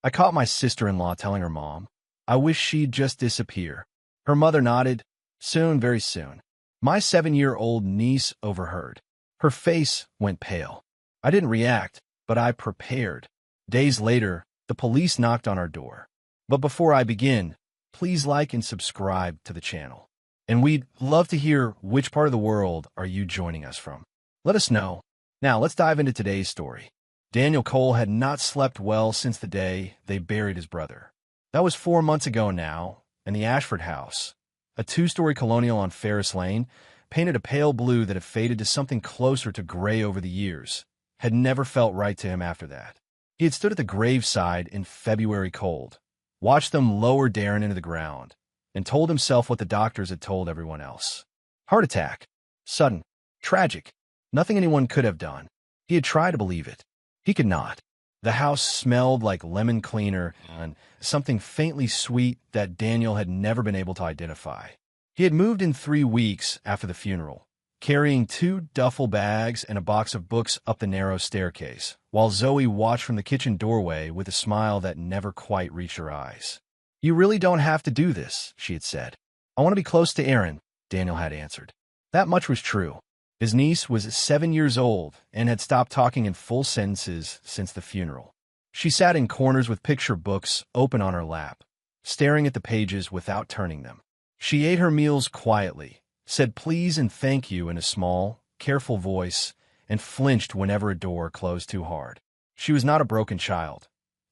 I caught my sister-in-law telling her mom, I wish she'd just disappear. Her mother nodded, soon, very soon. My 7-year-old niece overheard. Her face went pale. I didn't react, but I prepared. Days later, the police knocked on our door. But before I begin, please like and subscribe to the channel. And we'd love to hear which part of the world are you joining us from. Let us know. Now, let's dive into today's story. Daniel Cole had not slept well since the day they buried his brother. That was 4 months ago now, and the Ashford house, a 2-story colonial on Ferris Lane, painted a pale blue that had faded to something closer to gray over the years, had never felt right to him after that. He had stood at the graveside in February cold, watched them lower Darren into the ground, and told himself what the doctors had told everyone else. Heart attack. Sudden. Tragic. Nothing anyone could have done. He had tried to believe it. He could not. The house smelled like lemon cleaner and something faintly sweet that Daniel had never been able to identify. He had moved in 3 weeks after the funeral, carrying 2 duffel bags and a box of books up the narrow staircase, while Zoe watched from the kitchen doorway with a smile that never quite reached her eyes. You really don't have to do this, she had said. I want to be close to Aaron, Daniel had answered. That much was true. His niece was 7 years old and had stopped talking in full sentences since the funeral. She sat in corners with picture books open on her lap, staring at the pages without turning them. She ate her meals quietly, said please and thank you in a small, careful voice, and flinched whenever a door closed too hard. She was not a broken child.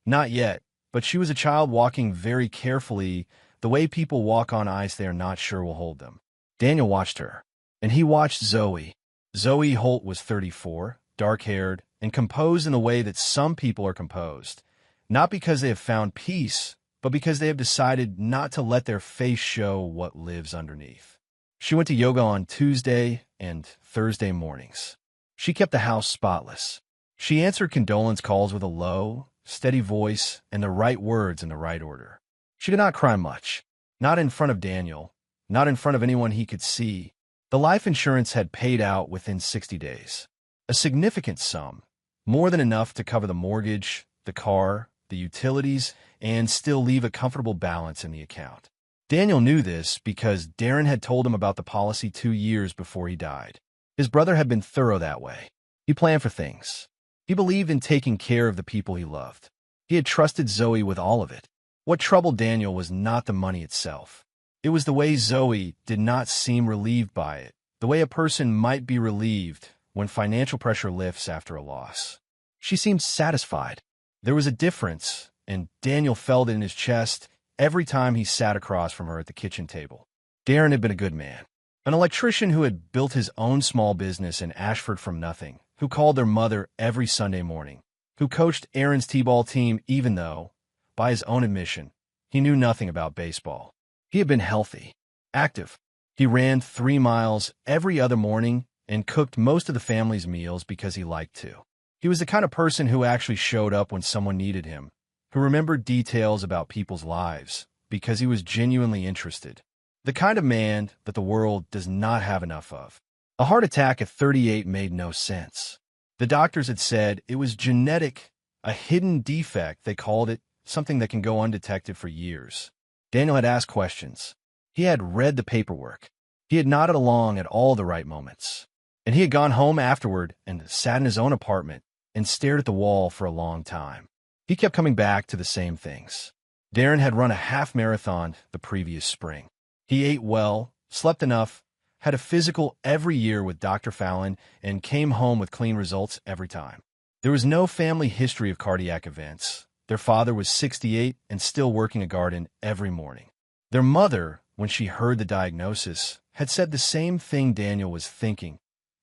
Not yet, but she was a child walking very carefully, the way people walk on ice they are not sure will hold them. Daniel watched her, and he watched Zoe. Zoe Holt was 34, dark-haired, and composed in the way that some people are composed, not because they have found peace, but because they have decided not to let their face show what lives underneath. She went to yoga on Tuesday and Thursday mornings. She kept the house spotless. She answered condolence calls with a low, steady voice and the right words in the right order. She did not cry much, not in front of Daniel, not in front of anyone he could see. The life insurance had paid out within 60 days. A significant sum, more than enough to cover the mortgage, the car, the utilities, and still leave a comfortable balance in the account. Daniel knew this because Darren had told him about the policy 2 years before he died. His brother had been thorough that way. He planned for things. He believed in taking care of the people he loved. He had trusted Zoe with all of it. What troubled Daniel was not the money itself. It was the way Zoe did not seem relieved by it, the way a person might be relieved when financial pressure lifts after a loss. She seemed satisfied. There was a difference, and Daniel felt it in his chest every time he sat across from her at the kitchen table. Darren had been a good man, an electrician who had built his own small business in Ashford from nothing, who called their mother every Sunday morning, who coached Aaron's t-ball team even though, by his own admission, he knew nothing about baseball. He had been healthy, active. He ran 3 miles every other morning and cooked most of the family's meals because he liked to. He was the kind of person who actually showed up when someone needed him, who remembered details about people's lives because he was genuinely interested. The kind of man that the world does not have enough of. A heart attack at 38 made no sense. The doctors had said it was genetic, a hidden defect, they called it, something that can go undetected for years. Daniel had asked questions. He had read the paperwork. He had nodded along at all the right moments. And he had gone home afterward and sat in his own apartment and stared at the wall for a long time. He kept coming back to the same things. Darren had run a half marathon the previous spring. He ate well, slept enough, had a physical every year with Dr. Fallon, and came home with clean results every time. There was no family history of cardiac events. Their father was 68 and still working a garden every morning. Their mother, when she heard the diagnosis, had said the same thing Daniel was thinking.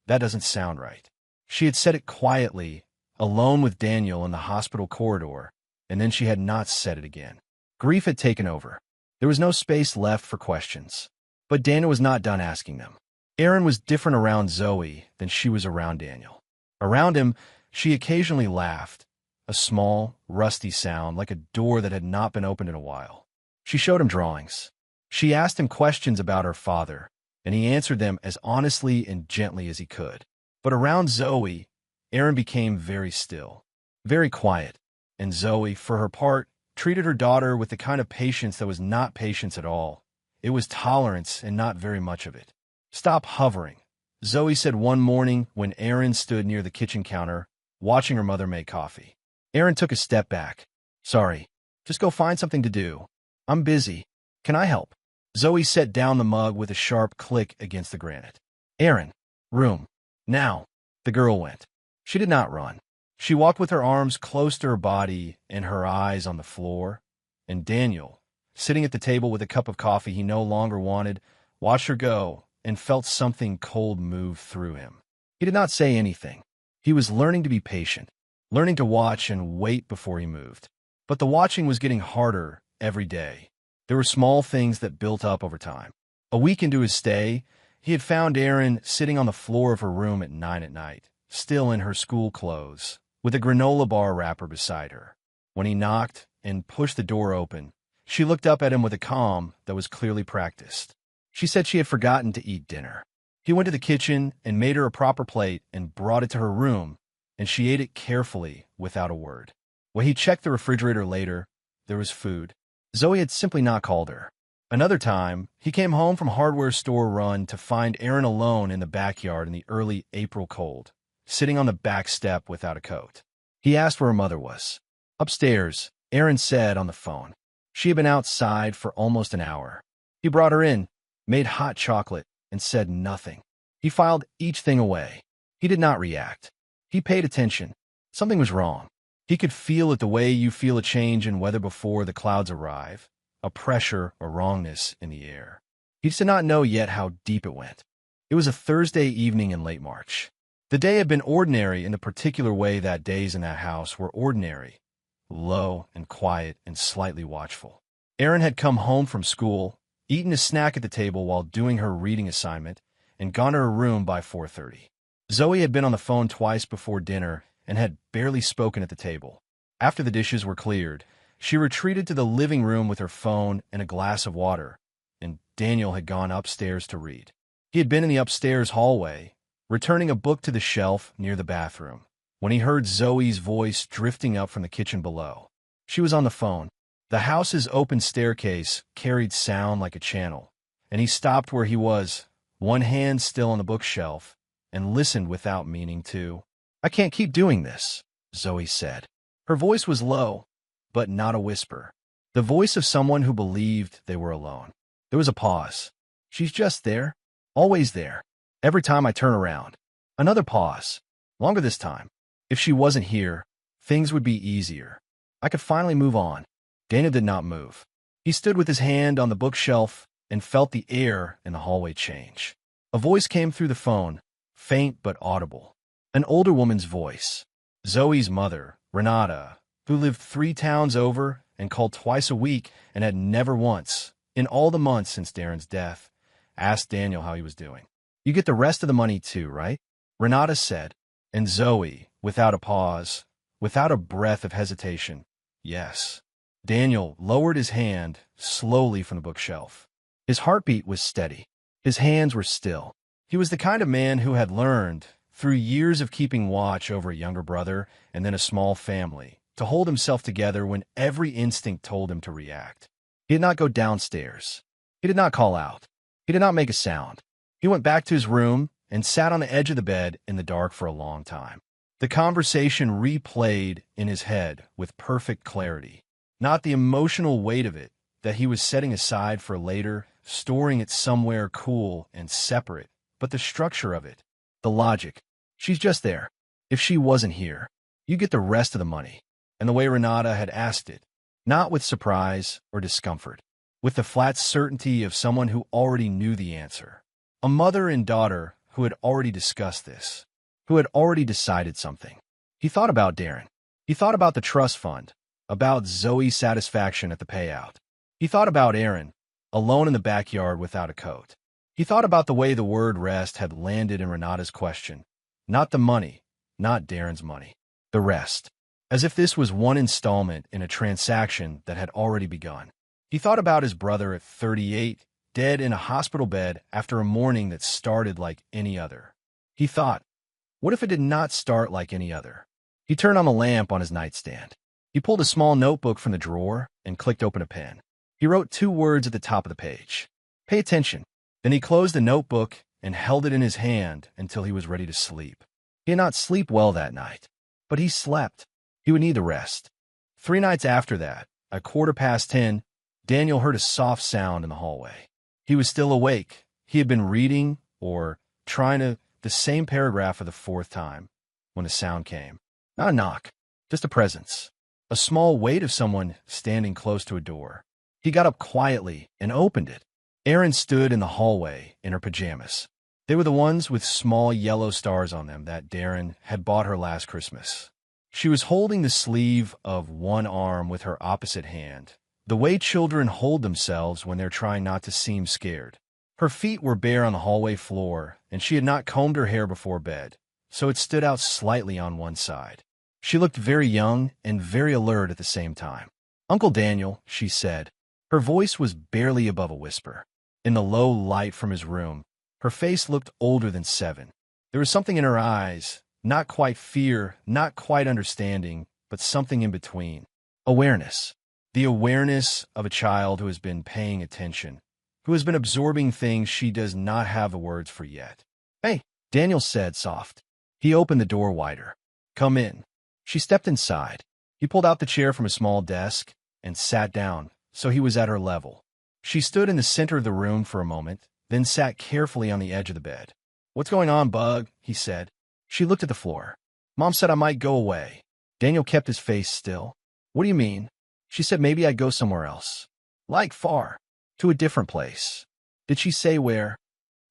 That doesn't sound right. She had said it quietly, alone with Daniel in the hospital corridor, and then she had not said it again. Grief had taken over. There was no space left for questions. But Daniel was not done asking them. Aaron was different around Zoe than she was around Daniel. Around him, she occasionally laughed, a small, rusty sound like a door that had not been opened in a while. She showed him drawings. She asked him questions about her father, and he answered them as honestly and gently as he could. But around Zoe, Aaron became very still, very quiet, and Zoe, for her part, treated her daughter with the kind of patience that was not patience at all. It was tolerance and not very much of it. "Stop hovering," Zoe said one morning when Erin stood near the kitchen counter, watching her mother make coffee. Erin took a step back. "Sorry, just go find something to do. I'm busy. Can I help?" Zoe set down the mug with a sharp click against the granite. "Erin, room. Now." The girl went. She did not run. She walked with her arms close to her body and her eyes on the floor, and Daniel, sitting at the table with a cup of coffee he no longer wanted, watched her go and felt something cold move through him. He did not say anything. He was learning to be patient, learning to watch and wait before he moved. But the watching was getting harder every day. There were small things that built up over time. A week into his stay, he had found Erin sitting on the floor of her room at 9 at night, still in her school clothes, with a granola bar wrapper beside her. When he knocked and pushed the door open, she looked up at him with a calm that was clearly practiced. She said she had forgotten to eat dinner. He went to the kitchen and made her a proper plate and brought it to her room, and she ate it carefully without a word. When he checked the refrigerator later, there was food. Zoe had simply not called her. Another time, he came home from a hardware store run to find Erin alone in the backyard in the early April cold, sitting on the back step without a coat. He asked where her mother was. "Upstairs," Erin said on the phone. She had been outside for almost an hour. He brought her in, made hot chocolate, and said nothing. He filed each thing away. He did not react. He paid attention. Something was wrong. He could feel it the way you feel a change in weather before the clouds arrive, a pressure or wrongness in the air. He did not know yet how deep it went. It was a Thursday evening in late March. The day had been ordinary in the particular way that days in that house were ordinary, low and quiet and slightly watchful. Erin had come home from school, eaten a snack at the table while doing her reading assignment, and gone to her room by 4:30. Zoe had been on the phone twice before dinner and had barely spoken at the table. After the dishes were cleared, she retreated to the living room with her phone and a glass of water, and Daniel had gone upstairs to read. He had been in the upstairs hallway, returning a book to the shelf near the bathroom, when he heard Zoe's voice drifting up from the kitchen below. She was on the phone. The house's open staircase carried sound like a channel, and he stopped where he was, one hand still on the bookshelf, and listened without meaning to. "I can't keep doing this," Zoe said. Her voice was low, but not a whisper. The voice of someone who believed they were alone. There was a pause. "She's just there, always there, every time I turn around." Another pause, longer this time. "If she wasn't here, things would be easier. I could finally move on." Daniel did not move. He stood with his hand on the bookshelf and felt the air in the hallway change. A voice came through the phone, faint but audible. An older woman's voice. Zoe's mother, Renata, who lived 3 towns over and called twice a week and had never once, in all the months since Darren's death, asked Daniel how he was doing. "You get the rest of the money too, right?" Renata said, and Zoe, without a pause, without a breath of hesitation, "Yes." Daniel lowered his hand slowly from the bookshelf. His heartbeat was steady. His hands were still. He was the kind of man who had learned, through years of keeping watch over a younger brother and then a small family, to hold himself together when every instinct told him to react. He did not go downstairs. He did not call out. He did not make a sound. He went back to his room and sat on the edge of the bed in the dark for a long time. The conversation replayed in his head with perfect clarity. Not the emotional weight of it that he was setting aside for later, storing it somewhere cool and separate, but the structure of it, the logic. "She's just there. If she wasn't here, you get the rest of the money." And the way Renata had asked it, not with surprise or discomfort, with the flat certainty of someone who already knew the answer. A mother and daughter who had already discussed this, who had already decided something. He thought about Darren. He thought about the trust fund, about Zoe's satisfaction at the payout. He thought about Erin, alone in the backyard without a coat. He thought about the way the word rest had landed in Renata's question. Not the money, not Darren's money. The rest. As if this was one installment in a transaction that had already begun. He thought about his brother at 38, dead in a hospital bed after a morning that started like any other. He thought, what if it did not start like any other? He turned on the lamp on his nightstand. He pulled a small notebook from the drawer and clicked open a pen. He wrote 2 words at the top of the page. Pay attention. Then he closed the notebook and held it in his hand until he was ready to sleep. He did not sleep well that night, but he slept. He would need the rest. 3 nights after that, at 10:15, Daniel heard a soft sound in the hallway. He was still awake. He had been reading or trying the same paragraph for the 4th time when the sound came. Not a knock, just a presence. A small weight of someone standing close to a door. He got up quietly and opened it. Erin stood in the hallway in her pajamas. They were the ones with small yellow stars on them that Darren had bought her last Christmas. She was holding the sleeve of one arm with her opposite hand, the way children hold themselves when they're trying not to seem scared. Her feet were bare on the hallway floor, and she had not combed her hair before bed, so it stood out slightly on one side. She looked very young and very alert at the same time. "Uncle Daniel," she said. Her voice was barely above a whisper. In the low light from his room, her face looked older than 7. There was something in her eyes, not quite fear, not quite understanding, but something in between. Awareness. The awareness of a child who has been paying attention, who has been absorbing things she does not have the words for yet. "Hey," Daniel said, soft. He opened the door wider. "Come in." She stepped inside. He pulled out the chair from a small desk and sat down, so he was at her level. She stood in the center of the room for a moment, then sat carefully on the edge of the bed. "What's going on, Bug?" he said. She looked at the floor. "Mom said I might go away." Daniel kept his face still. "What do you mean?" She said maybe I'd go somewhere else. "Like far?" "To a different place." "Did she say where?"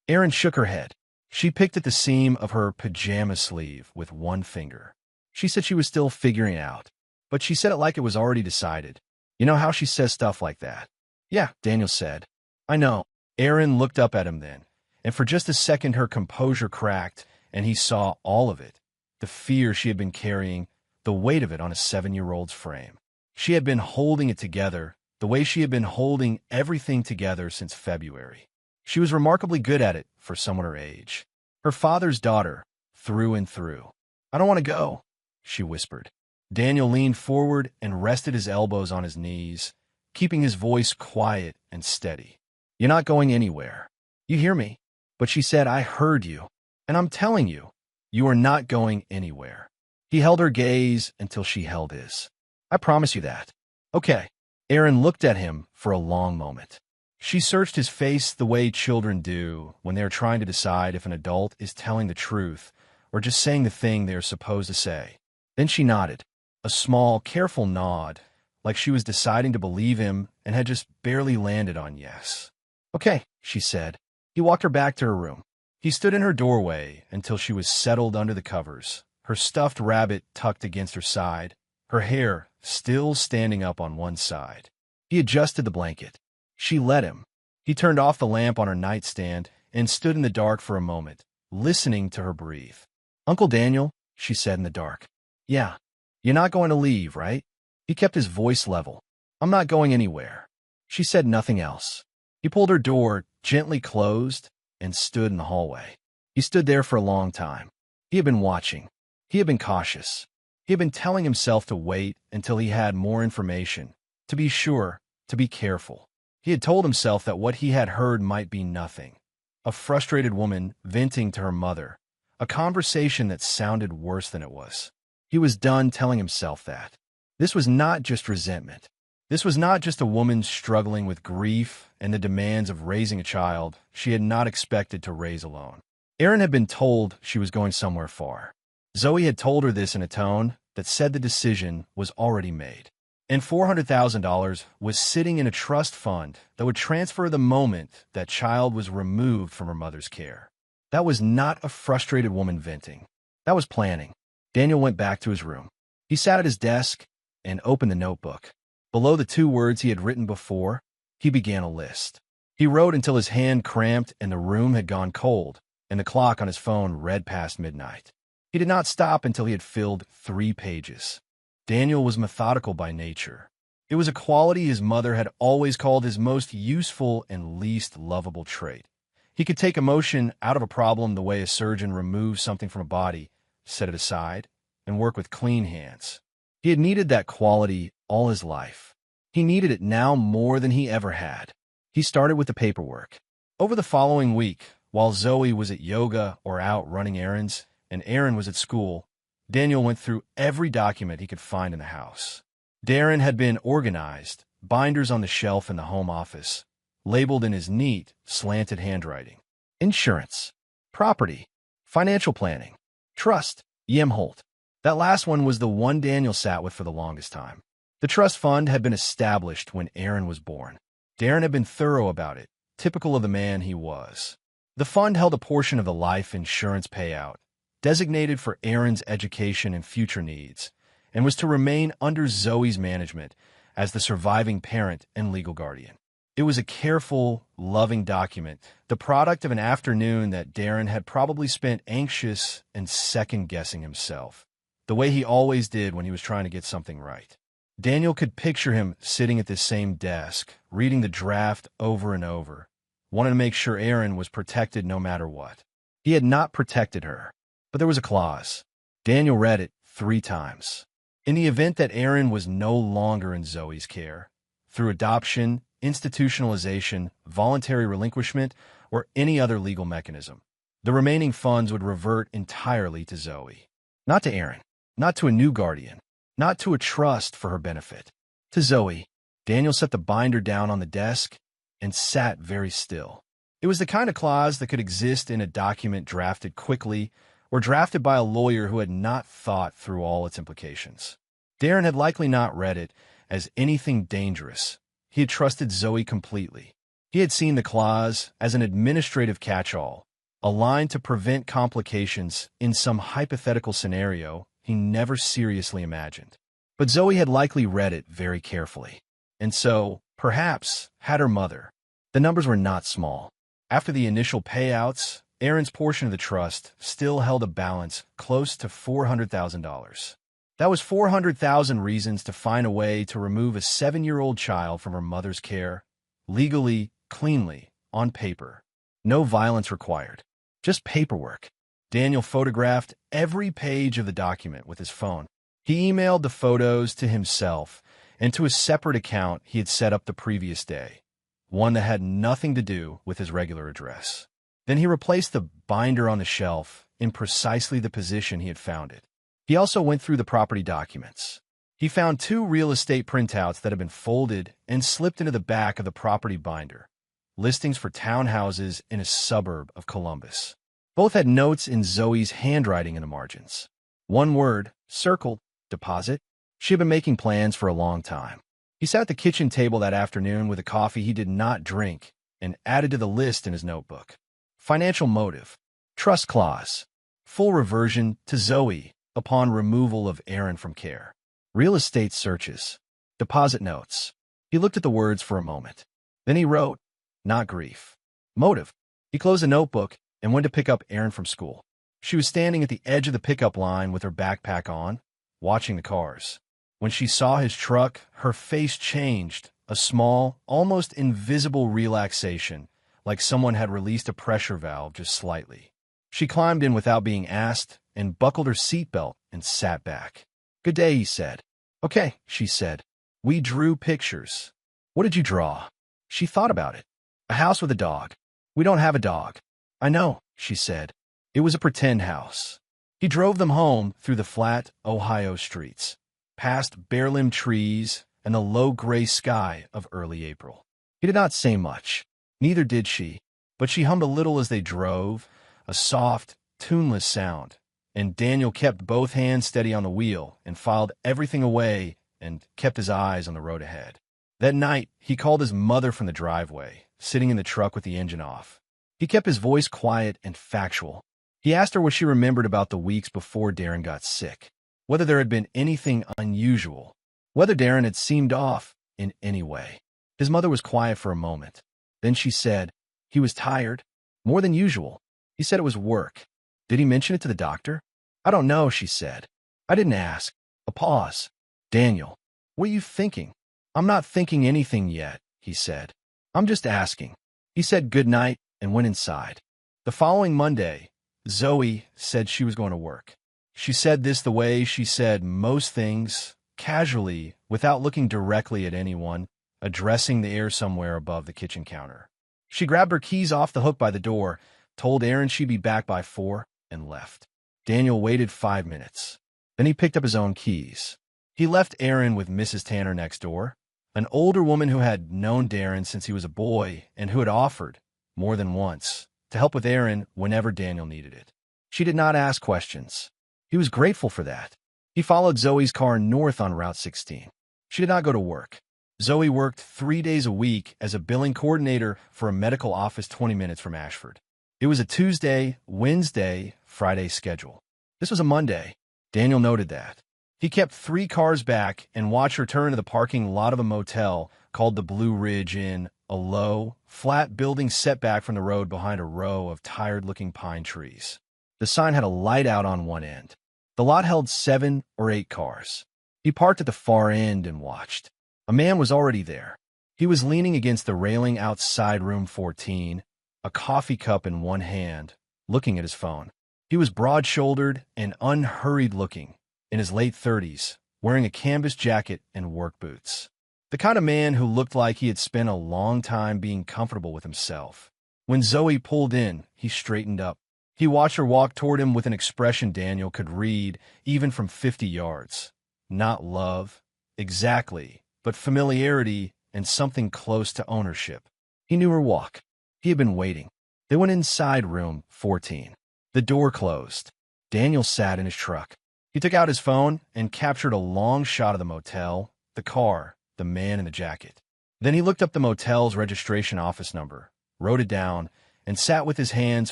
Erin shook her head. She picked at the seam of her pajama sleeve with one finger. She said she was still figuring it out, but she said it like it was already decided. You know how she says stuff like that? "Yeah," Daniel said. "I know." Erin looked up at him then, and for just a second her composure cracked, and he saw all of it. The fear she had been carrying, the weight of it on a 7-year-old's frame. She had been holding it together, the way she had been holding everything together since February. She was remarkably good at it for someone her age. Her father's daughter, through and through. "I don't want to go," she whispered. Daniel leaned forward and rested his elbows on his knees, keeping his voice quiet and steady. "You're not going anywhere. You hear me?" But she said, "I heard you. And I'm telling you, you are not going anywhere." He held her gaze until she held his. "I promise you that." "Okay." Erin looked at him for a long moment. She searched his face the way children do when they are trying to decide if an adult is telling the truth or just saying the thing they are supposed to say. Then she nodded, a small, careful nod, like she was deciding to believe him and had just barely landed on yes. "Okay," she said. He walked her back to her room. He stood in her doorway until she was settled under the covers, her stuffed rabbit tucked against her side, her hair still standing up on one side. He adjusted the blanket. She let him. He turned off the lamp on her nightstand and stood in the dark for a moment, listening to her breathe. "Uncle Daniel," she said in the dark. "Yeah. You're not going to leave, right?" He kept his voice level. "I'm not going anywhere." She said nothing else. He pulled her door gently closed and stood in the hallway. He stood there for a long time. He had been watching. He had been cautious. He had been telling himself to wait until he had more information, to be sure, to be careful. He had told himself that what he had heard might be nothing. A frustrated woman venting to her mother. A conversation that sounded worse than it was. He was done telling himself that. This was not just resentment. This was not just a woman struggling with grief and the demands of raising a child she had not expected to raise alone. Erin had been told she was going somewhere far. Zoe had told her this in a tone that said the decision was already made. And $400,000 was sitting in a trust fund that would transfer the moment that child was removed from her mother's care. That was not a frustrated woman venting. That was planning. Daniel went back to his room. He sat at his desk and opened the notebook. Below the 2 words he had written before, he began a list. He wrote until his hand cramped and the room had gone cold, and the clock on his phone read past midnight. He did not stop until he had filled 3 pages. Daniel was methodical by nature. It was a quality his mother had always called his most useful and least lovable trait. He could take emotion out of a problem the way a surgeon removes something from a body, set it aside, and work with clean hands. He had needed that quality all his life. He needed it now more than he ever had. He started with the paperwork. Over the following week, while Zoe was at yoga or out running errands, and Aaron was at school, Daniel went through every document he could find in the house. Darren had been organized, binders on the shelf in the home office, labeled in his neat, slanted handwriting. Insurance, property, financial planning, trust, Holt. That last one was the one Daniel sat with for the longest time. The trust fund had been established when Aaron was born. Darren had been thorough about it, typical of the man he was. The fund held a portion of the life insurance payout, designated for Aaron's education and future needs, and was to remain under Zoe's management as the surviving parent and legal guardian. It was a careful, loving document, the product of an afternoon that Darren had probably spent anxious and second-guessing himself, the way he always did when he was trying to get something right. Daniel could picture him sitting at this same desk, reading the draft over and over, wanting to make sure Aaron was protected no matter what. He had not protected her, but there was a clause. Daniel read it 3 times. In the event that Aaron was no longer in Zoe's care, through adoption, institutionalization, voluntary relinquishment, or any other legal mechanism, the remaining funds would revert entirely to Zoe. Not to Aaron, not to a new guardian, not to a trust for her benefit. To Zoe. Daniel set the binder down on the desk and sat very still. It was the kind of clause that could exist in a document drafted quickly or drafted by a lawyer who had not thought through all its implications. Darren had likely not read it as anything dangerous. He had trusted Zoe completely. He had seen the clause as an administrative catch-all, a line to prevent complications in some hypothetical scenario he never seriously imagined. But Zoe had likely read it very carefully. And so, perhaps, had her mother. The numbers were not small. After the initial payouts, Aaron's portion of the trust still held a balance close to $400,000. That was 400,000 reasons to find a way to remove a 7-year-old child from her mother's care, legally, cleanly, on paper. No violence required. Just paperwork. Daniel photographed every page of the document with his phone. He emailed the photos to himself and to a separate account he had set up the previous day, one that had nothing to do with his regular address. Then he replaced the binder on the shelf in precisely the position he had found it. He also went through the property documents. He found 2 real estate printouts that had been folded and slipped into the back of the property binder, listings for townhouses in a suburb of Columbus. Both had notes in Zoe's handwriting in the margins. One word, circled, deposit. She had been making plans for a long time. He sat at the kitchen table that afternoon with a coffee he did not drink and added to the list in his notebook. Financial motive, trust clause, full reversion to Zoe upon removal of Aaron from care. Real estate searches, deposit notes. He looked at the words for a moment. Then he wrote, not grief. Motive. He closed the notebook and went to pick up Aaron from school. She was standing at the edge of the pickup line with her backpack on, watching the cars. When she saw his truck, her face changed, a small, almost invisible relaxation, like someone had released a pressure valve just slightly. She climbed in without being asked and buckled her seatbelt and sat back. Good day, he said. Okay, she said. We drew pictures. What did you draw? She thought about it. A house with a dog. We don't have a dog. I know, she said. It was a pretend house. He drove them home through the flat Ohio streets, past bare-limbed trees and the low gray sky of early April. He did not say much. Neither did she, but she hummed a little as they drove, a soft, tuneless sound, and Daniel kept both hands steady on the wheel and filed everything away and kept his eyes on the road ahead. That night, he called his mother from the driveway, sitting in the truck with the engine off. He kept his voice quiet and factual. He asked her what she remembered about the weeks before Darren got sick, whether there had been anything unusual, whether Darren had seemed off in any way. His mother was quiet for a moment. Then she said, he was tired, more than usual. He said it was work. Did he mention it to the doctor? I don't know, she said. I didn't ask. A pause. Daniel, what are you thinking? I'm not thinking anything yet, he said. I'm just asking. He said good night and went inside. The following Monday, Zoe said she was going to work. She said this the way she said most things casually, without looking directly at anyone, addressing the air somewhere above the kitchen counter. She grabbed her keys off the hook by the door, told Aaron she'd be back by 4, and left. Daniel waited 5 minutes. Then he picked up his own keys. He left Aaron with Mrs. Tanner next door, an older woman who had known Darren since he was a boy and who had offered, more than once, to help with Aaron whenever Daniel needed it. She did not ask questions. He was grateful for that. He followed Zoe's car north on Route 16. She did not go to work. Zoe worked 3 days a week as a billing coordinator for a medical office 20 minutes from Ashford. It was a Tuesday, Wednesday, Friday schedule. This was a Monday. Daniel noted that. He kept 3 cars back and watched her turn into the parking lot of a motel called the Blue Ridge Inn, a low, flat building set back from the road behind a row of tired-looking pine trees. The sign had a light out on one end. The lot held 7 or 8 cars. He parked at the far end and watched. A man was already there. He was leaning against the railing outside room 14, a coffee cup in one hand, looking at his phone. He was broad-shouldered and unhurried-looking, in his late 30s, wearing a canvas jacket and work boots. The kind of man who looked like he had spent a long time being comfortable with himself. When Zoe pulled in, he straightened up. He watched her walk toward him with an expression Daniel could read, even from 50 yards. Not love, exactly, but familiarity and something close to ownership. He knew her walk. He had been waiting. They went inside room 14. The door closed. Daniel sat in his truck. He took out his phone and captured a long shot of the motel, the car, the man in the jacket. Then he looked up the motel's registration office number, wrote it down, and sat with his hands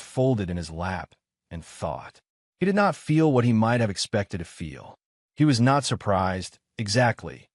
folded in his lap and thought. He did not feel what he might have expected to feel. He was not surprised, exactly.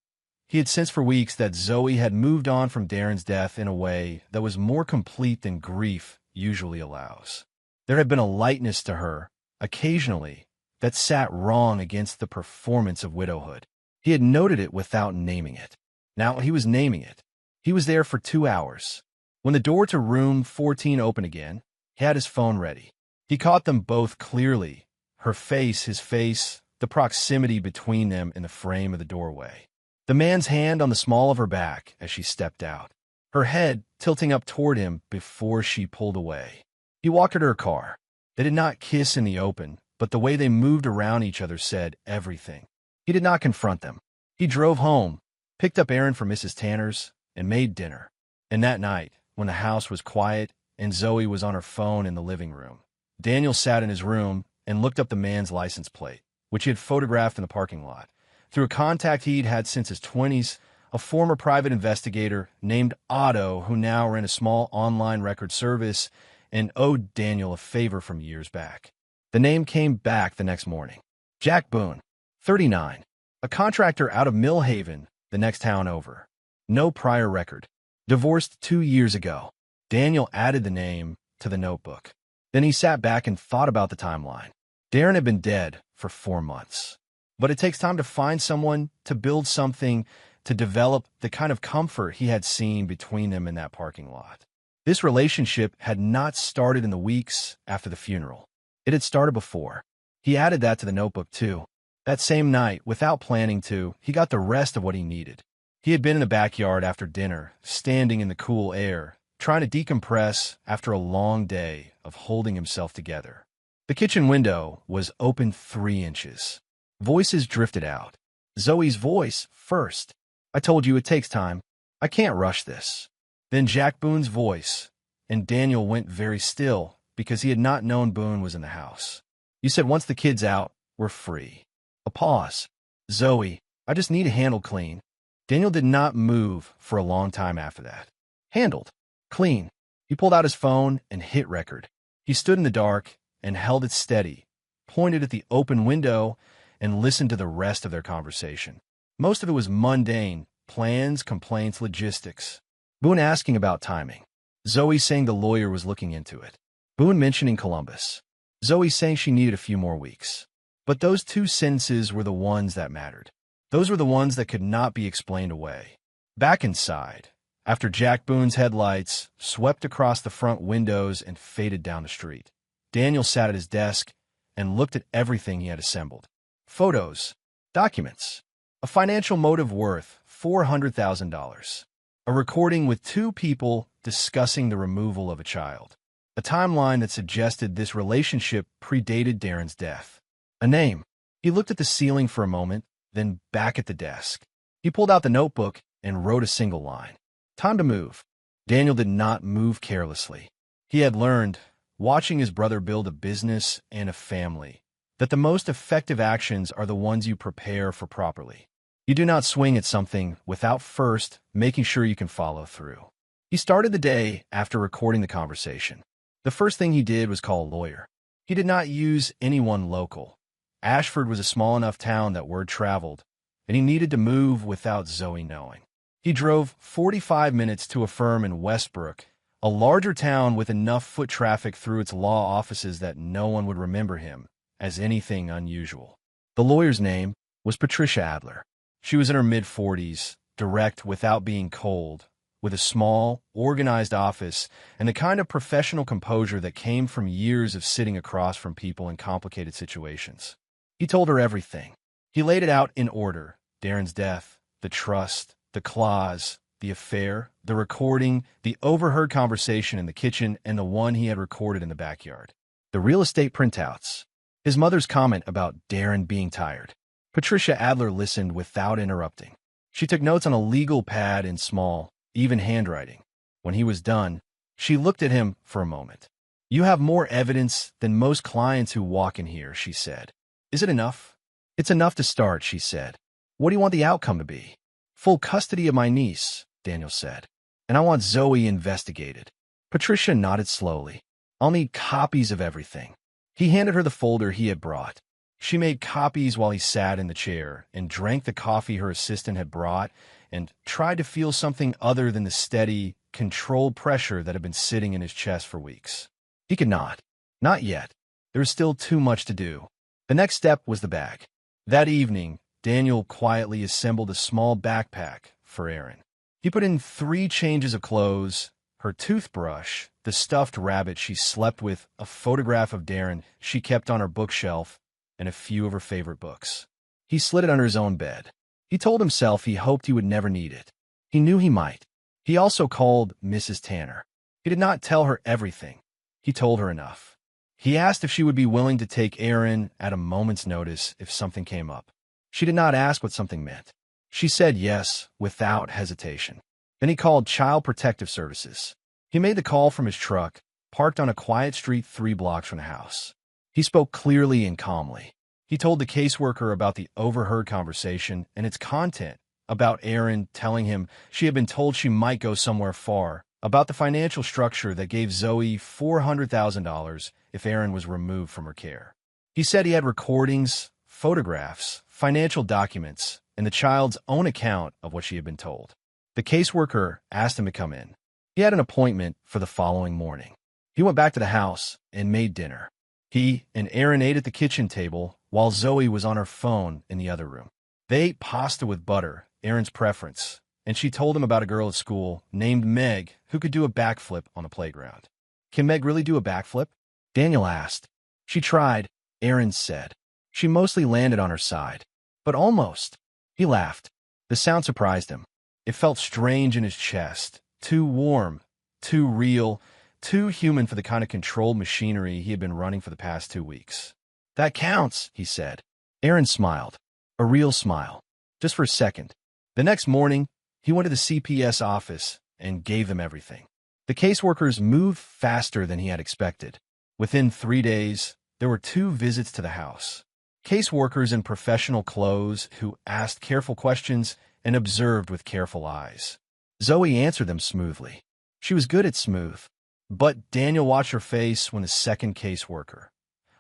He had sensed for weeks that Zoe had moved on from Darren's death in a way that was more complete than grief usually allows. There had been a lightness to her, occasionally, that sat wrong against the performance of widowhood. He had noted it without naming it. Now he was naming it. He was there for 2 hours. When the door to room 14 opened again, he had his phone ready. He caught them both clearly, her face, his face, the proximity between them in the frame of the doorway. The man's hand on the small of her back as she stepped out, her head tilting up toward him before she pulled away. He walked her to her car. They did not kiss in the open, but the way they moved around each other said everything. He did not confront them. He drove home, picked up Aaron from Mrs. Tanner's, and made dinner. And that night, when the house was quiet and Zoe was on her phone in the living room, Daniel sat in his room and looked up the man's license plate, which he had photographed in the parking lot. Through a contact he'd had since his 20s, a former private investigator named Otto, who now ran a small online record service and owed Daniel a favor from years back. The name came back the next morning. Jack Boone, 39, a contractor out of Millhaven, the next town over. No prior record. Divorced 2 years ago. Daniel added the name to the notebook. Then he sat back and thought about the timeline. Darren had been dead for 4 months. But it takes time to find someone, to build something, to develop the kind of comfort he had seen between them in that parking lot. This relationship had not started in the weeks after the funeral. It had started before. He added that to the notebook too. That same night, without planning to, he got the rest of what he needed. He had been in the backyard after dinner, standing in the cool air, trying to decompress after a long day of holding himself together. The kitchen window was open 3 inches. Voices drifted out. Zoe's voice first. I told you it takes time. I can't rush this. Then Jack Boone's voice, and Daniel went very still because he had not known Boone was in the house. You said once the kid's out, we're free. A pause. Zoe, I just need a handle clean. Daniel did not move for a long time after that. Handled. Clean. He pulled out his phone and hit record. He stood in the dark and held it steady, pointed at the open window, and listened to the rest of their conversation. Most of it was mundane, plans, complaints, logistics. Boone asking about timing. Zoe saying the lawyer was looking into it. Boone mentioning Columbus. Zoe saying she needed a few more weeks. But those 2 sentences were the ones that mattered. Those were the ones that could not be explained away. Back inside, after Jack Boone's headlights swept across the front windows and faded down the street, Daniel sat at his desk and looked at everything he had assembled. Photos, documents. A financial motive worth $400,000. A recording with two people discussing the removal of a child. A timeline that suggested this relationship predated Darren's death. A name. He looked at the ceiling for a moment, then back at the desk. He pulled out the notebook and wrote a single line. Time to move. Daniel did not move carelessly. He had learned, watching his brother build a business and a family, that the most effective actions are the ones you prepare for properly. You do not swing at something without first making sure you can follow through. He started the day after recording the conversation. The first thing he did was call a lawyer. He did not use anyone local. Ashford was a small enough town that word traveled, and he needed to move without Zoe knowing. He drove 45 minutes to a firm in Westbrook, a larger town with enough foot traffic through its law offices that no one would remember him as anything unusual. The lawyer's name was Patricia Adler. She was in her mid-40s, direct without being cold, with a small, organized office and the kind of professional composure that came from years of sitting across from people in complicated situations. He told her everything. He laid it out in order: Darren's death, the trust, the clause, the affair, the recording, the overheard conversation in the kitchen, and the one he had recorded in the backyard. The real estate printouts. His mother's comment about Darren being tired. Patricia Adler listened without interrupting. She took notes on a legal pad in small, even handwriting. When he was done, she looked at him for a moment. "You have more evidence than most clients who walk in here," she said. "Is it enough?" "It's enough to start," she said. "What do you want the outcome to be?" "Full custody of my niece," Daniel said. "And I want Zoe investigated." Patricia nodded slowly. "I'll need copies of everything." He handed her the folder he had brought. She made copies while he sat in the chair and drank the coffee her assistant had brought and tried to feel something other than the steady, controlled pressure that had been sitting in his chest for weeks. He could not. Not yet. There was still too much to do. The next step was the bag. That evening, Daniel quietly assembled a small backpack for Erin. He put in 3 changes of clothes, her toothbrush, the stuffed rabbit she slept with, a photograph of Darren she kept on her bookshelf, and a few of her favorite books. He slid it under his own bed. He told himself he hoped he would never need it. He knew he might. He also called Mrs. Tanner. He did not tell her everything. He told her enough. He asked if she would be willing to take Erin at a moment's notice if something came up. She did not ask what something meant. She said yes, without hesitation. Then he called Child Protective Services. He made the call from his truck, parked on a quiet street 3 blocks from the house. He spoke clearly and calmly. He told the caseworker about the overheard conversation and its content, about Erin telling him she had been told she might go somewhere far, about the financial structure that gave Zoe $400,000 if Erin was removed from her care. He said he had recordings, photographs, financial documents, and the child's own account of what she had been told. The caseworker asked him to come in. He had an appointment for the following morning. He went back to the house and made dinner. He and Erin ate at the kitchen table while Zoe was on her phone in the other room. They ate pasta with butter, Erin's preference, and she told him about a girl at school named Meg who could do a backflip on the playground. "Can Meg really do a backflip?" Daniel asked. "She tried," Erin said. "She mostly landed on her side. But almost." He laughed. The sound surprised him. It felt strange in his chest, too warm, too real, too human for the kind of controlled machinery he had been running for the past 2 weeks. "That counts," he said. Erin smiled. A real smile. Just for a second. The next morning, he went to the CPS office and gave them everything. The caseworkers moved faster than he had expected. Within 3 days, there were 2 visits to the house. Caseworkers in professional clothes who asked careful questions and observed with careful eyes. Zoe answered them smoothly. She was good at smooth. But Daniel watched her face when the second caseworker,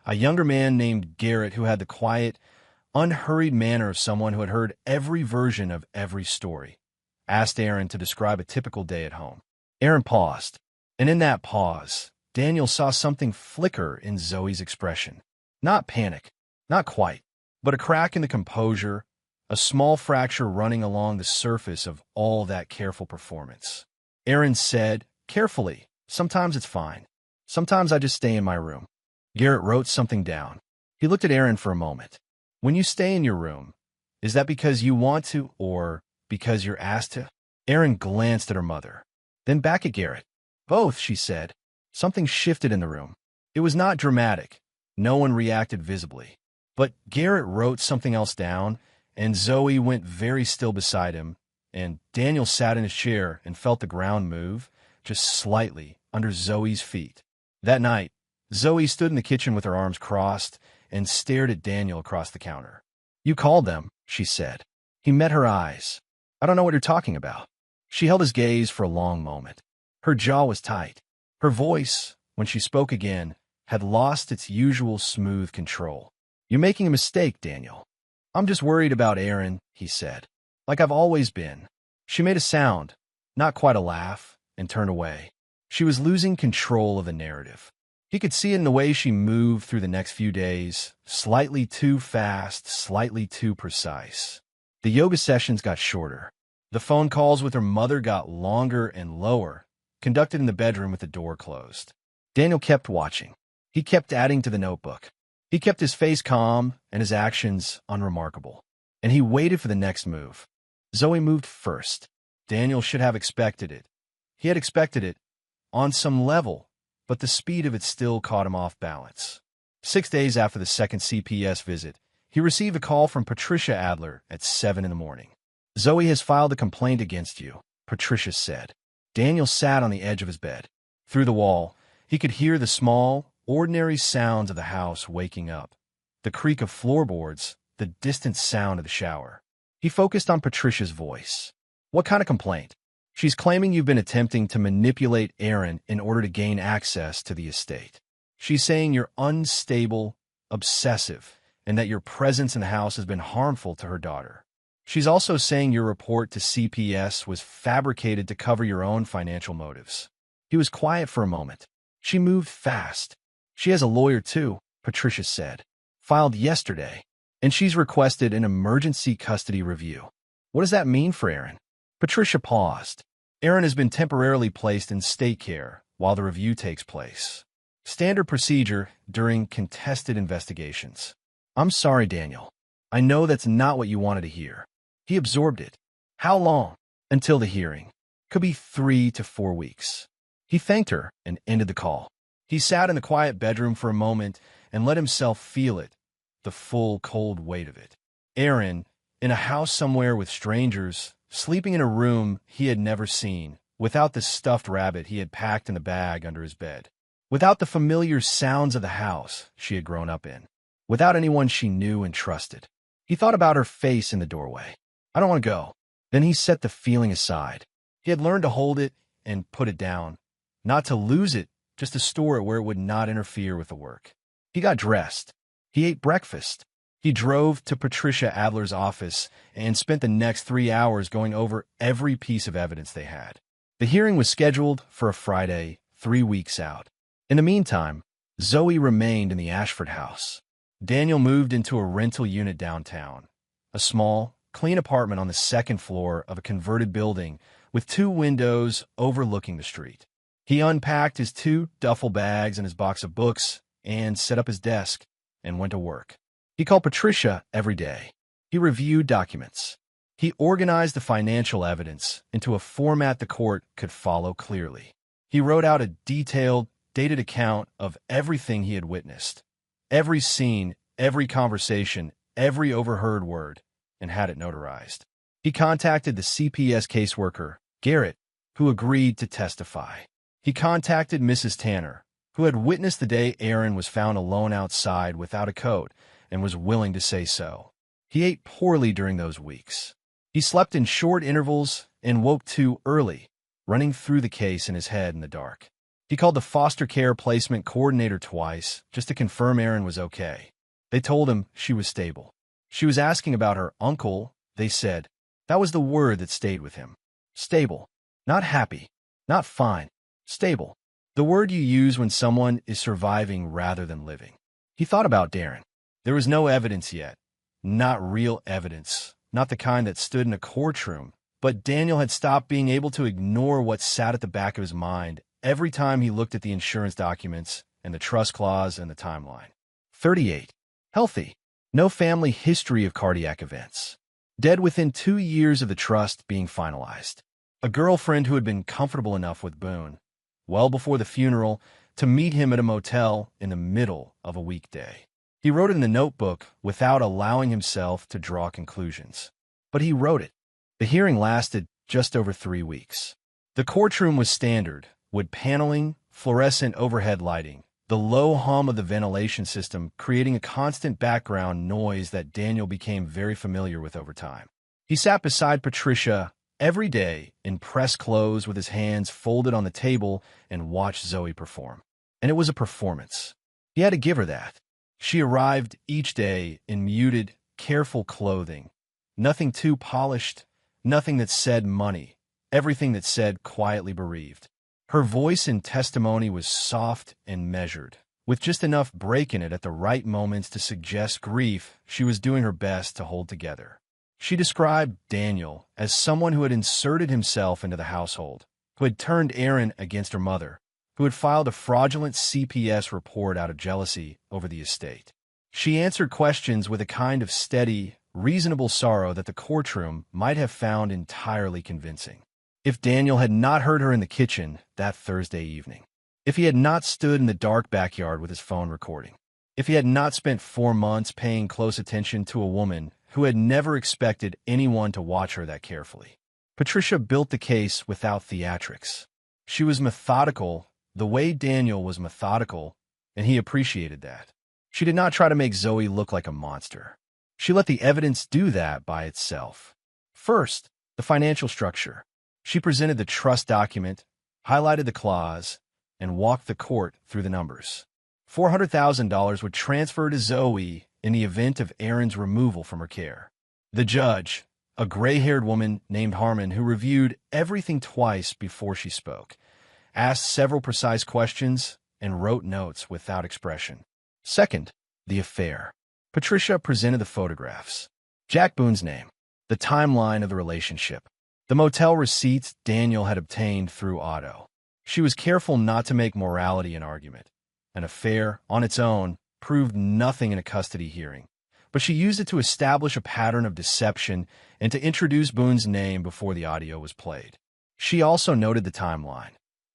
a younger man named Garrett who had the quiet, unhurried manner of someone who had heard every version of every story, asked Erin to describe a typical day at home. Erin paused, and in that pause, Daniel saw something flicker in Zoe's expression. Not panic, not quite, but a crack in the composure, a small fracture running along the surface of all that careful performance. Erin said, carefully, "Sometimes it's fine. Sometimes I just stay in my room." Garrett wrote something down. He looked at Erin for a moment. "When you stay in your room, Is that because you want to or because you're asked to? Erin glanced at her mother, then back at Garrett. Both, she said. Something shifted in the room. It was not dramatic. No one reacted visibly. But Garrett wrote something else down, and Zoe went very still beside him, and Daniel sat in his chair and felt the ground move, just slightly, under Zoe's feet. That night, Zoe stood in the kitchen with her arms crossed and stared at Daniel across the counter. You called them, she said. He met her eyes. I don't know what you're talking about. She held his gaze for a long moment. Her jaw was tight. Her voice, when she spoke again, had lost its usual smooth control. You're making a mistake, Daniel. I'm just worried about Erin, he said. Like I've always been. She made a sound, not quite a laugh, and turned away. She was losing control of the narrative. He could see it in the way she moved through the next few days, slightly too fast, slightly too precise. The yoga sessions got shorter. The phone calls with her mother got longer and lower, conducted in the bedroom with the door closed. Daniel kept watching. He kept adding to the notebook. He kept his face calm and his actions unremarkable. And he waited for the next move. Zoe moved first. Daniel should have expected it. He had expected it, on some level, but the speed of it still caught him off balance. 6 days after the second CPS visit, he received a call from Patricia Adler at 7 in the morning. Zoe has filed a complaint against you, Patricia said. Daniel sat on the edge of his bed. Through the wall, he could hear the small, ordinary sounds of the house waking up. The creak of floorboards, the distant sound of the shower. He focused on Patricia's voice. What kind of complaint? She's claiming you've been attempting to manipulate Erin in order to gain access to the estate. She's saying you're unstable, obsessive, and that your presence in the house has been harmful to her daughter. She's also saying your report to CPS was fabricated to cover your own financial motives. He was quiet for a moment. She moved fast. She has a lawyer too, Patricia said. Filed yesterday, and she's requested an emergency custody review. What does that mean for Erin? Patricia paused. Erin has been temporarily placed in state care while the review takes place. Standard procedure during contested investigations. I'm sorry, Daniel. I know that's not what you wanted to hear. He absorbed it. How long? Until the hearing. Could be 3 to 4 weeks. He thanked her and ended the call. He sat in the quiet bedroom for a moment and let himself feel it, the full, cold weight of it. Erin, in a house somewhere with strangers, sleeping in a room he had never seen, without the stuffed rabbit he had packed in the bag under his bed, without the familiar sounds of the house she had grown up in, without anyone she knew and trusted. He thought about her face in the doorway. I don't want to go. Then he set the feeling aside. He had learned to hold it and put it down, not to lose it, just to store it where it would not interfere with the work. He got dressed. He ate breakfast. He drove to Patricia Adler's office and spent the next 3 hours going over every piece of evidence they had. The hearing was scheduled for a Friday, 3 weeks out. In the meantime, Zoe remained in the Ashford house. Daniel moved into a rental unit downtown, a small, clean apartment on the second floor of a converted building with 2 windows overlooking the street. He unpacked his 2 duffel bags and his box of books and set up his desk and went to work. He called Patricia every day. He reviewed documents. He organized the financial evidence into a format the court could follow clearly. He wrote out a detailed, dated account of everything he had witnessed, every scene, every conversation, every overheard word, and had it notarized. He contacted the CPS caseworker, Garrett, who agreed to testify. He contacted Mrs. Tanner, who had witnessed the day Erin was found alone outside without a coat and was willing to say so. He ate poorly during those weeks. He slept in short intervals and woke too early, running through the case in his head in the dark. He called the foster care placement coordinator twice just to confirm Erin was okay. They told him she was stable. She was asking about her uncle, they said. That was the word that stayed with him. Stable. Not happy. Not fine. Stable. The word you use when someone is surviving rather than living. He thought about Darren. There was no evidence yet. Not real evidence. Not the kind that stood in a courtroom. But Daniel had stopped being able to ignore what sat at the back of his mind every time he looked at the insurance documents and the trust clause and the timeline. 38. Healthy. No family history of cardiac events. dead within 2 years of the trust being finalized. A girlfriend who had been comfortable enough with Boone, well before the funeral, to meet him at a motel in the middle of a weekday. He wrote it in the notebook without allowing himself to draw conclusions. But he wrote it. The hearing lasted just over 3 weeks. The courtroom was standard, wood paneling, fluorescent overhead lighting, the low hum of the ventilation system creating a constant background noise that Daniel became very familiar with over time. He sat beside Patricia every day in press clothes with his hands folded on the table and watched Zoe perform. And it was a performance. He had to give her that. She arrived each day in muted, careful clothing. Nothing too polished, nothing that said money, everything that said quietly bereaved. Her voice in testimony was soft and measured, with just enough break in it at the right moments to suggest grief she was doing her best to hold together. She described Daniel as someone who had inserted himself into the household, who had turned Aaron against her mother, who had filed a fraudulent CPS report out of jealousy over the estate. She answered questions with a kind of steady, reasonable sorrow that the courtroom might have found entirely convincing. If Daniel had not heard her in the kitchen that Thursday evening, if he had not stood in the dark backyard with his phone recording, if he had not spent 4 months paying close attention to a woman who had never expected anyone to watch her that carefully. Patricia built the case without theatrics. She was methodical the way Daniel was methodical, and he appreciated that. She did not try to make Zoe look like a monster. She let the evidence do that by itself. First, the financial structure. She presented the trust document, highlighted the clause, and walked the court through the numbers. $400,000 would transfer to Zoe in the event of Aaron's removal from her care. The judge, a gray-haired woman named Harmon who reviewed everything twice before she spoke, asked several precise questions and wrote notes without expression. Second, the affair. Patricia presented the photographs, Jack Boone's name, the timeline of the relationship, the motel receipts Daniel had obtained through Otto. She was careful not to make morality an argument. An affair, on its own, proved nothing in a custody hearing, but she used it to establish a pattern of deception and to introduce Boone's name before the audio was played. She also noted the timeline.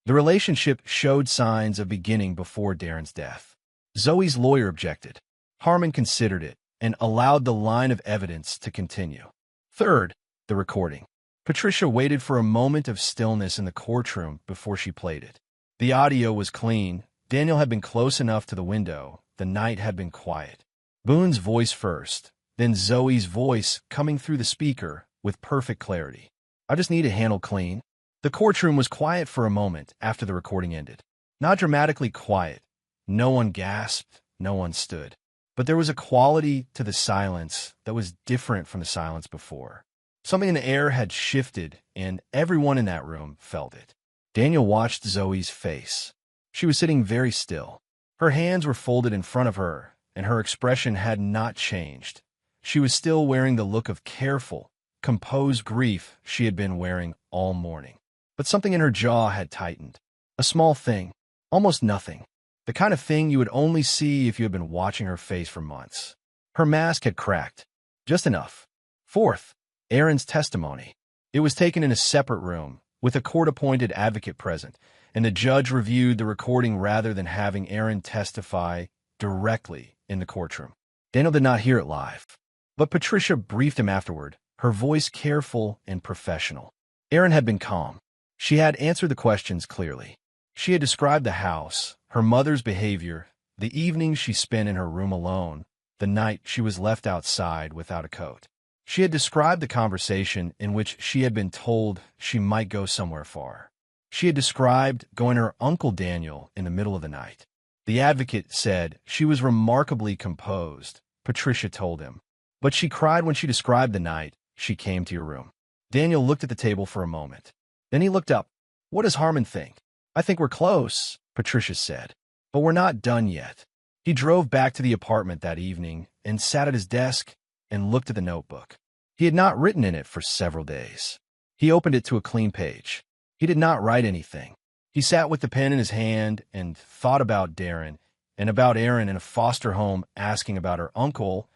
The relationship showed signs of beginning before Darren's death. Zoe's lawyer objected. Harmon considered it and allowed the line of evidence to continue. Third, the recording. Patricia waited for a moment of stillness in the courtroom before she played it. The audio was clean. Daniel had been close enough to the window. The night had been quiet. Boone's voice first, then Zoe's voice coming through the speaker with perfect clarity. I just need it handled clean. The courtroom was quiet for a moment after the recording ended. Not dramatically quiet. No one gasped, no one stood. But there was a quality to the silence that was different from the silence before. Something in the air had shifted, and everyone in that room felt it. Daniel watched Zoe's face. She was sitting very still. Her hands were folded in front of her, and her expression had not changed. She was still wearing the look of careful, composed grief she had been wearing all morning. But something in her jaw had tightened. A small thing, almost nothing. The kind of thing you would only see if you had been watching her face for months. Her mask had cracked. Just enough. Fourth, Aaron's testimony. It was taken in a separate room, with a court-appointed advocate present, and the judge reviewed the recording rather than having Aaron testify directly in the courtroom. Daniel did not hear it live, but Patricia briefed him afterward, her voice careful and professional. Aaron had been calm. She had answered the questions clearly. She had described the house, her mother's behavior, the evenings she spent in her room alone, the night she was left outside without a coat. She had described the conversation in which she had been told she might go somewhere far. She had described going to her Uncle Daniel in the middle of the night. The advocate said she was remarkably composed, Patricia told him. But she cried when she described the night she came to your room. Daniel looked at the table for a moment. Then he looked up. What does Harmon think? I think we're close, Patricia said. But we're not done yet. He drove back to the apartment that evening and sat at his desk and looked at the notebook. He had not written in it for several days. He opened it to a clean page. He did not write anything. He sat with the pen in his hand and thought about Darren and about Aaron in a foster home, asking about her uncle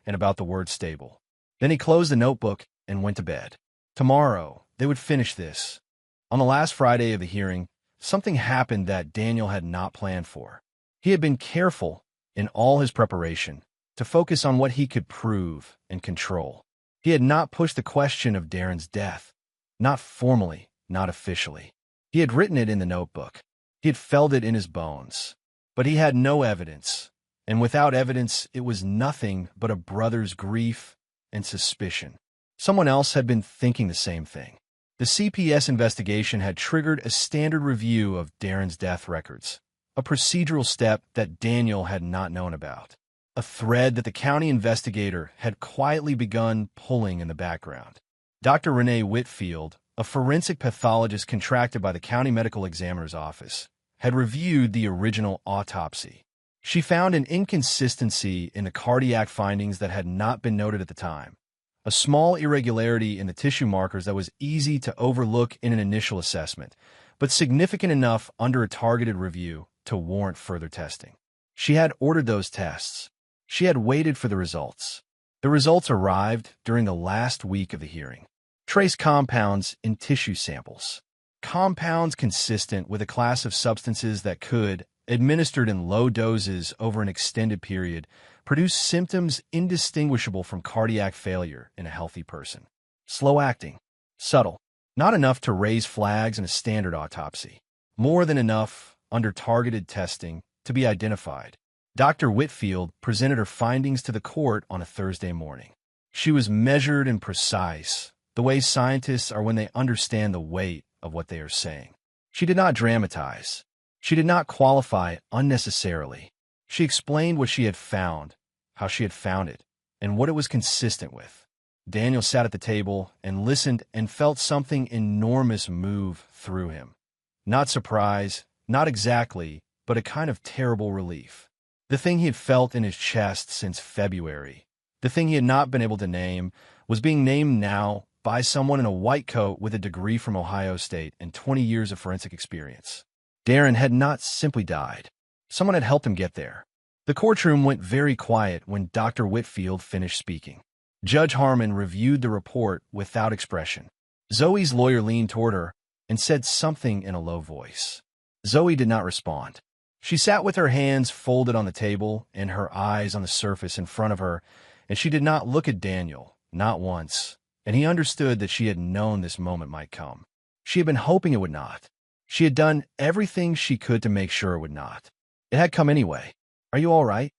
and about the word stable. Then he closed the notebook and went to bed. Tomorrow, they would finish this. On the last Friday of the hearing, something happened that Daniel had not planned for. He had been careful, in all his preparation, to focus on what he could prove and control. He had not pushed the question of Darren's death, not formally, not officially. He had written it in the notebook. He had felt it in his bones. But he had no evidence, and without evidence, it was nothing but a brother's grief and suspicion. Someone else had been thinking the same thing. The CPS investigation had triggered a standard review of Darren's death records, a procedural step that Daniel had not known about, a thread that the county investigator had quietly begun pulling in the background. Dr. Renee Whitfield, a forensic pathologist contracted by the county medical examiner's office, had reviewed the original autopsy. She found an inconsistency in the cardiac findings that had not been noted at the time, a small irregularity in the tissue markers that was easy to overlook in an initial assessment, but significant enough under a targeted review to warrant further testing. She had ordered those tests. She had waited for the results. The results arrived during the last week of the hearing. Trace compounds in tissue samples. Compounds consistent with a class of substances that could, administered in low doses over an extended period, produce symptoms indistinguishable from cardiac failure in a healthy person. Slow-acting, subtle, not enough to raise flags in a standard autopsy. More than enough, under targeted testing, to be identified. Dr. Whitfield presented her findings to the court on a Thursday morning. She was measured and precise, the way scientists are when they understand the weight of what they are saying. She did not dramatize. She did not qualify unnecessarily. She explained what she had found, how she had found it, and what it was consistent with. Daniel sat at the table and listened and felt something enormous move through him. Not surprise, not exactly, but a kind of terrible relief. The thing he had felt in his chest since February, the thing he had not been able to name, was being named now by someone in a white coat with a degree from Ohio State and 20 years of forensic experience. Darren had not simply died. Someone had helped him get there. The courtroom went very quiet when Dr. Whitfield finished speaking. Judge Harmon reviewed the report without expression. Zoe's lawyer leaned toward her and said something in a low voice. Zoe did not respond. She sat with her hands folded on the table and her eyes on the surface in front of her, and she did not look at Daniel, not once, and he understood that she had known this moment might come. She had been hoping it would not. She had done everything she could to make sure it would not. It had come anyway. "Are you all right?"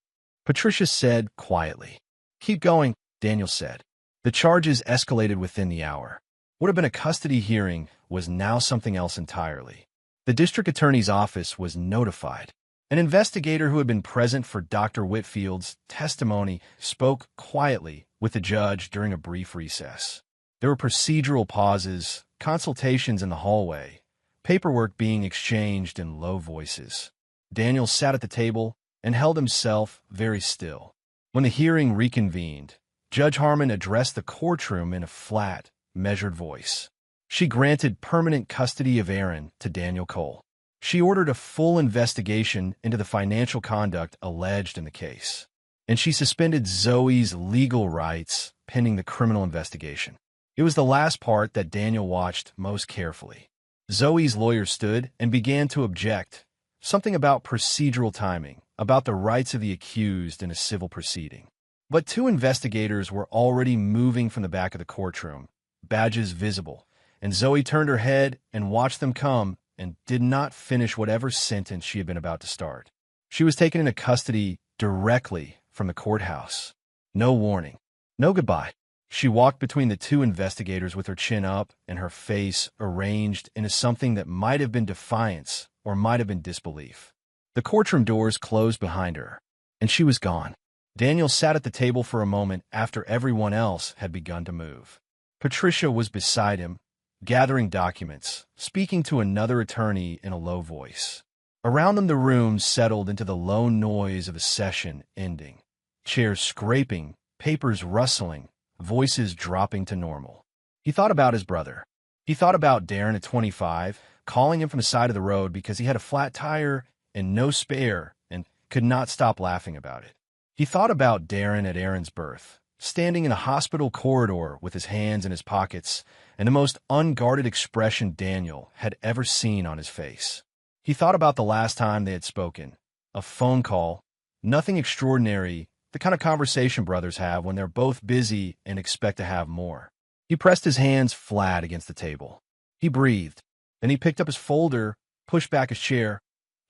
Patricia said quietly. "Keep going," Daniel said. The charges escalated within the hour. What had been a custody hearing was now something else entirely. The district attorney's office was notified. An investigator who had been present for Dr. Whitfield's testimony spoke quietly with the judge during a brief recess. There were procedural pauses, consultations in the hallway, paperwork being exchanged in low voices. Daniel sat at the table and held himself very still. When the hearing reconvened, Judge Harmon addressed the courtroom in a flat, measured voice. She granted permanent custody of Aaron to Daniel Cole. She ordered a full investigation into the financial conduct alleged in the case. And she suspended Zoe's legal rights pending the criminal investigation. It was the last part that Daniel watched most carefully. Zoe's lawyer stood and began to object, something about procedural timing, about the rights of the accused in a civil proceeding. But two investigators were already moving from the back of the courtroom, badges visible, and Zoe turned her head and watched them come and did not finish whatever sentence she had been about to start. She was taken into custody directly from the courthouse. No warning. No goodbye. She walked between the two investigators with her chin up and her face arranged into something that might have been defiance or might have been disbelief. The courtroom doors closed behind her, and she was gone. Daniel sat at the table for a moment after everyone else had begun to move. Patricia was beside him, gathering documents, speaking to another attorney in a low voice. Around them the room settled into the low noise of a session ending. Chairs scraping, papers rustling, voices dropping to normal. He thought about his brother. He thought about Darren at 25, calling him from the side of the road because he had a flat tire and no spare and could not stop laughing about it. He thought about Darren at Aaron's birth, standing in a hospital corridor with his hands in his pockets and the most unguarded expression Daniel had ever seen on his face. He thought about the last time they had spoken. A phone call, nothing extraordinary, the kind of conversation brothers have when they're both busy and expect to have more. He pressed his hands flat against the table. He breathed. Then he picked up his folder, pushed back his chair,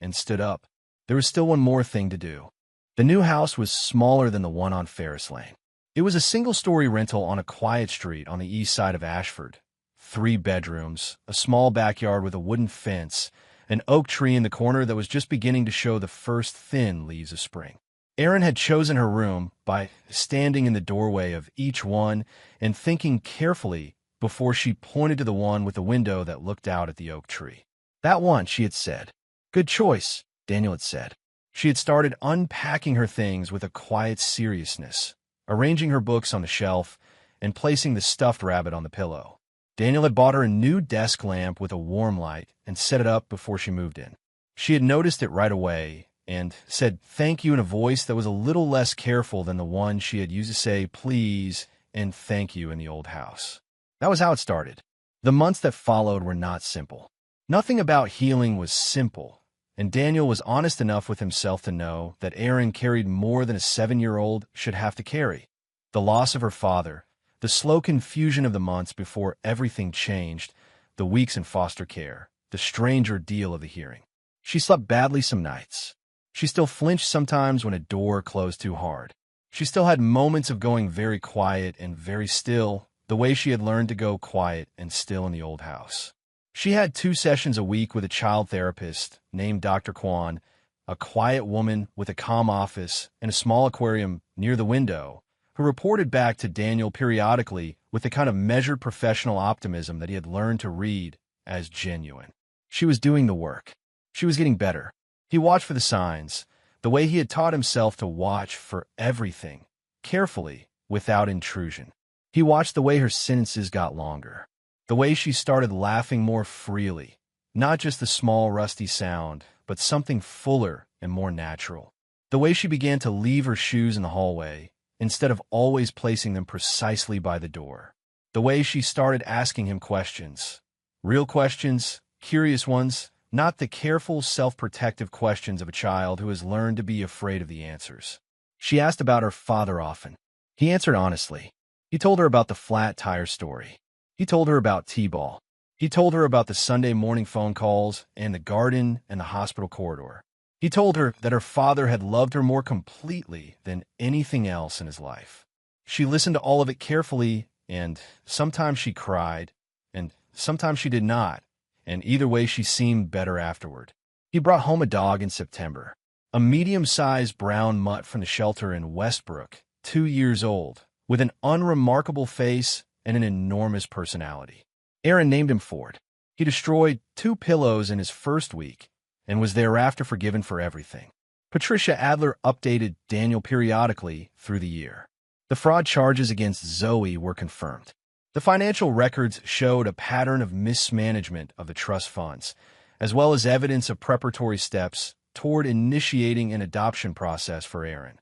and stood up. There was still one more thing to do. The new house was smaller than the one on Ferris Lane. It was a single-story rental on a quiet street on the east side of Ashford. 3 bedrooms, a small backyard with a wooden fence, an oak tree in the corner that was just beginning to show the first thin leaves of spring. Erin had chosen her room by standing in the doorway of each one and thinking carefully before she pointed to the one with the window that looked out at the oak tree. That one, she had said. Good choice, Daniel had said. She had started unpacking her things with a quiet seriousness, arranging her books on the shelf and placing the stuffed rabbit on the pillow. Daniel had bought her a new desk lamp with a warm light and set it up before she moved in. She had noticed it right away and said thank you in a voice that was a little less careful than the one she had used to say please and thank you in the old house. That was how it started. The months that followed were not simple. Nothing about healing was simple, and Daniel was honest enough with himself to know that Erin carried more than a 7-year-old should have to carry. The loss of her father, the slow confusion of the months before everything changed, the weeks in foster care, the strange ordeal of the hearing. She slept badly some nights. She still flinched sometimes when a door closed too hard. She still had moments of going very quiet and very still, the way she had learned to go quiet and still in the old house. She had 2 sessions a week with a child therapist named Dr. Kwan, a quiet woman with a calm office and a small aquarium near the window, who reported back to Daniel periodically with the kind of measured professional optimism that he had learned to read as genuine. She was doing the work. She was getting better. He watched for the signs, the way he had taught himself to watch for everything, carefully, without intrusion. He watched the way her sentences got longer, the way she started laughing more freely, not just the small rusty sound, but something fuller and more natural. The way she began to leave her shoes in the hallway, instead of always placing them precisely by the door. The way she started asking him questions. Real questions, curious ones, not the careful, self-protective questions of a child who has learned to be afraid of the answers. She asked about her father often. He answered honestly. He told her about the flat tire story. He told her about T-ball. He told her about the Sunday morning phone calls and the garden and the hospital corridor. He told her that her father had loved her more completely than anything else in his life. She listened to all of it carefully, and sometimes she cried, and sometimes she did not, and either way she seemed better afterward. He brought home a dog in September, a medium-sized brown mutt from the shelter in Westbrook, 2 years old, with an unremarkable face and an enormous personality. Erin named him Ford. He destroyed 2 pillows in his first week and was thereafter forgiven for everything. Patricia Adler updated Daniel periodically through the year. The fraud charges against Zoe were confirmed. The financial records showed a pattern of mismanagement of the trust funds, as well as evidence of preparatory steps toward initiating an adoption process for Erin.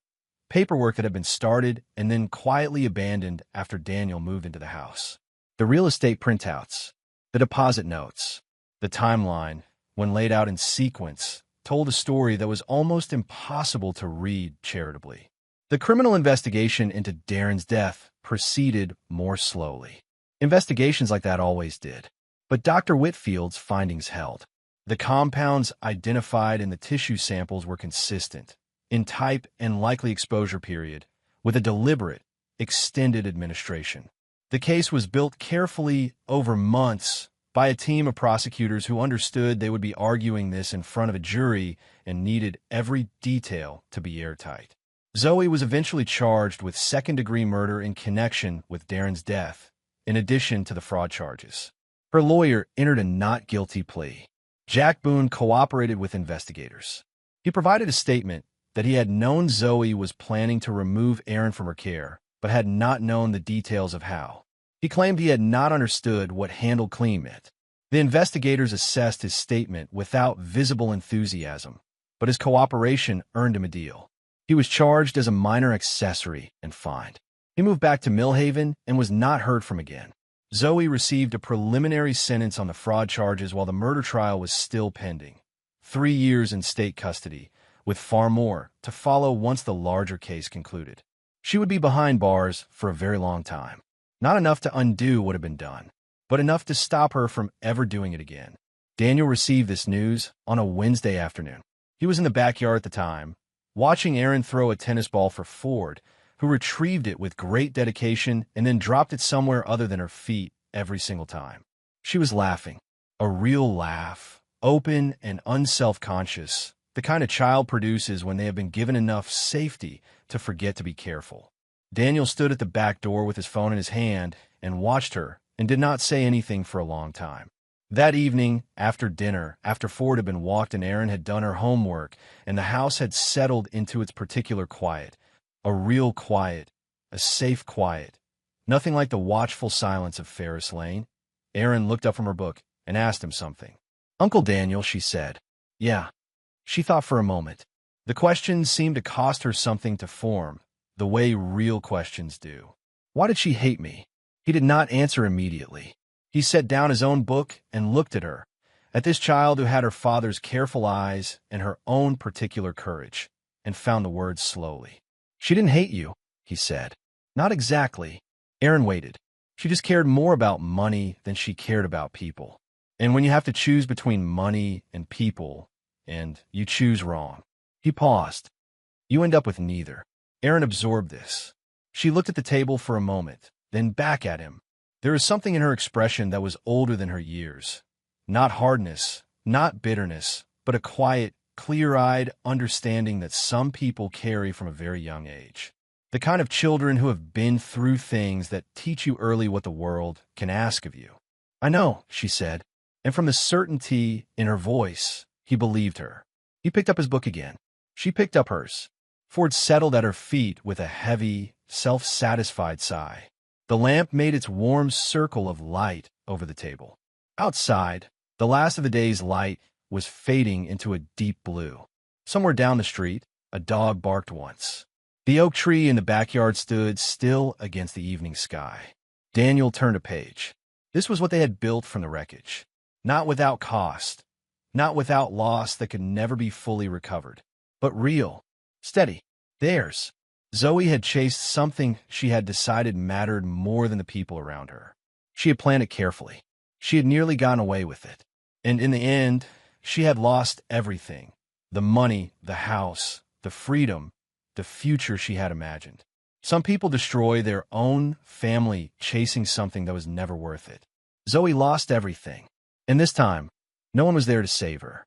Paperwork that had been started and then quietly abandoned after Daniel moved into the house. The real estate printouts, the deposit notes, the timeline, when laid out in sequence, told a story that was almost impossible to read charitably. The criminal investigation into Darren's death proceeded more slowly. Investigations like that always did. But Dr. Whitfield's findings held. The compounds identified in the tissue samples were consistent, in type and likely exposure period, with a deliberate, extended administration. The case was built carefully over months by a team of prosecutors who understood they would be arguing this in front of a jury and needed every detail to be airtight. Zoe was eventually charged with second-degree murder in connection with Darren's death, in addition to the fraud charges. Her lawyer entered a not guilty plea. Jack Boone cooperated with investigators. He provided a statement that he had known Zoe was planning to remove Erin from her care, but had not known the details of how. He claimed he had not understood what handled clean meant. The investigators assessed his statement without visible enthusiasm, but his cooperation earned him a deal. He was charged as a minor accessory and fined. He moved back to Millhaven and was not heard from again. Zoe received a preliminary sentence on the fraud charges while the murder trial was still pending. 3 years in state custody, with far more to follow once the larger case concluded. She would be behind bars for a very long time. Not enough to undo what had been done, but enough to stop her from ever doing it again. Daniel received this news on a Wednesday afternoon. He was in the backyard at the time, watching Aaron throw a tennis ball for Ford, who retrieved it with great dedication and then dropped it somewhere other than her feet every single time. She was laughing, a real laugh, open and unself-conscious, the kind a child produces when they have been given enough safety to forget to be careful. Daniel stood at the back door with his phone in his hand and watched her and did not say anything for a long time. That evening, after dinner, after Ford had been walked and Aaron had done her homework and the house had settled into its particular quiet, a real quiet, a safe quiet, nothing like the watchful silence of Ferris Lane, Aaron looked up from her book and asked him something. "Uncle Daniel," she said. "Yeah." She thought for a moment. The question seemed to cost her something to form, the way real questions do. Why did she hate me? He did not answer immediately. He set down his own book and looked at her, at this child who had her father's careful eyes and her own particular courage, and found the words slowly. "She didn't hate you," he said. "Not exactly." Aaron waited. She just cared more about money than she cared about people. And when you have to choose between money and people, and you choose wrong. He paused. You end up with neither. Aaron absorbed this. She looked at the table for a moment, then back at him. There was something in her expression that was older than her years. Not hardness, not bitterness, but a quiet, clear-eyed understanding that some people carry from a very young age. The kind of children who have been through things that teach you early what the world can ask of you. "I know," she said, and from the certainty in her voice, he believed her. He picked up his book again. She picked up hers. Ford settled at her feet with a heavy, self-satisfied sigh. The lamp made its warm circle of light over the table. Outside, the last of the day's light was fading into a deep blue. Somewhere down the street, a dog barked once. The oak tree in the backyard stood still against the evening sky. Daniel turned a page. This was what they had built from the wreckage. Not without cost, not without loss that could never be fully recovered, but real, steady, theirs. Zoe had chased something she had decided mattered more than the people around her. She had planned it carefully. She had nearly gotten away with it. And in the end, she had lost everything. The money, the house, the freedom, the future she had imagined. Some people destroy their own family chasing something that was never worth it. Zoe lost everything. And this time, no one was there to save her.